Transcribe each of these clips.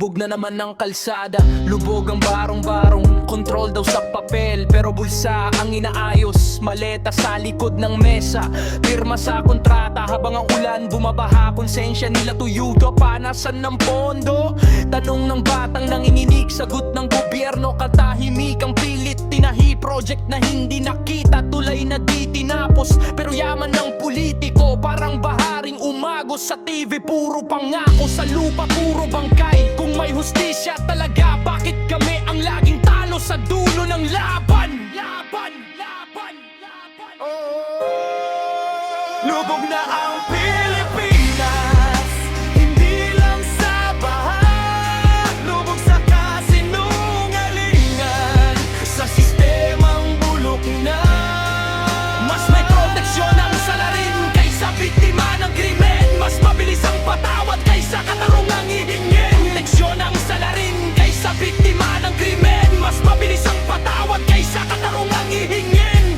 Lubog na naman ng kalsada, lubog ang barong-barong. Control daw sa papel, pero bulsa ang inaayos. Maleta sa likod ng mesa, pirma sa kontrata. Habang ang ulan bumabaha, konsensya nila tuyo. Panasan ng pondo, tanong ng batang nanginginig. Sagot ng gobyerno, katahimik ang pilit. Tinahi project na hindi nakita, tulay na di tinapos. Pero yaman ng politiko, parang baharing umagos. Sa TV puro pangako, sa lupa puro bangkay. Kung may hustisya talaga, bakit kami ang laging talo sa dulo ng laban? Lubog na ang Pilipinas, hindi lang sa baha. Lubog sa kasinungalingan, sa sistemang bulok na. Mas may proteksyon ang salarin kaysa biktima ng krimen. Mas mabilis ang patawad kaysa katarungang hihingin. Proteksyon ang salarin kaysa biktima ng krimen. Mas mabilis ang patawad kaysa katarungang hihingin.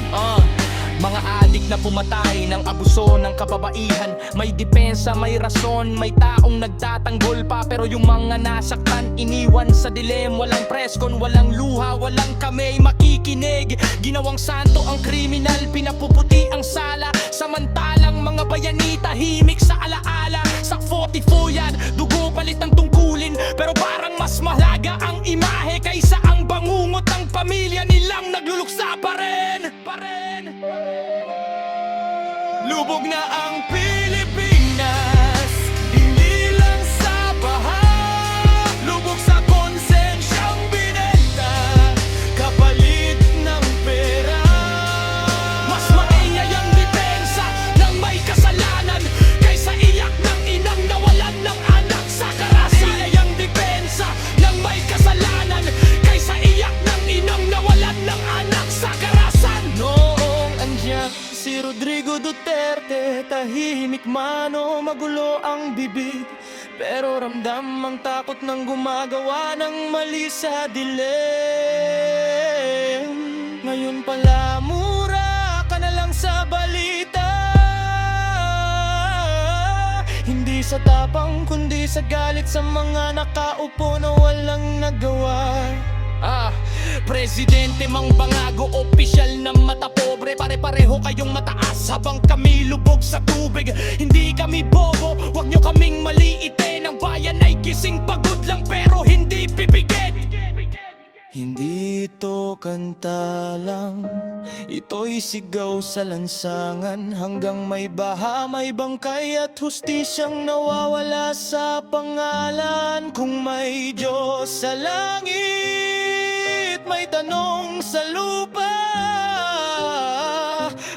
Mga adik na pumatay ng abuso ng kababaihan. May depensa, may rason, may taong nagtatanggol pa. Pero yung mga nasaktan, iniwan sa dilem. Walang preskon, walang luha, walang kamay makikinig. Ginawang santo ang kriminal, pinapuputi ang sala. Samantalang mga bayani tahimik sa alaala. Sa 44 yan, dugo palit ang tungkulin. Pero parang mas mahalaga ang imahe kaysa ang bangungot ng pamilya nilang nagluluksa pa rin. Lubog na ang Pilipinas, hindi lang sa baha. Lubog sa konsensyang binenta, kapalit ng pera. Mas maingay ang depensa ng may kasalanan kaysa iyak ng inang nawalan ng anak sa karasan. Maingay ang depensa ng may kasalanan kaysa iyak ng inang nawalan ng anak sa karasan. Noong andiyan si Rodrigo Duterte, tahimik man o magulo ang bibig, pero ramdam ang takot ng gumagawa ng mali sa dilim. Ngayon pala mura ka na lang sa balita, hindi sa tapang kundi sa galit sa mga nakaupo na walang nagawa. Presidente mang bangago, opisyal na mata pobre. Pare-pareho kayong mataas habang kami lubog sa tubig. Hindi kami bobo, wag nyo kaming maliitin. Ang bayan ay gising, pagod lang pero hindi pipigit. Hindi ito kanta lang, ito'y sigaw sa lansangan. Hanggang may baha, may bangkay at hustisyang nawawala sa pangalan. Kung may Diyos sa langit, may tanong sa lupa,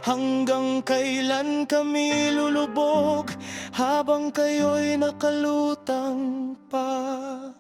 hanggang kailan kami lulubog habang kayo'y nakalutang pa?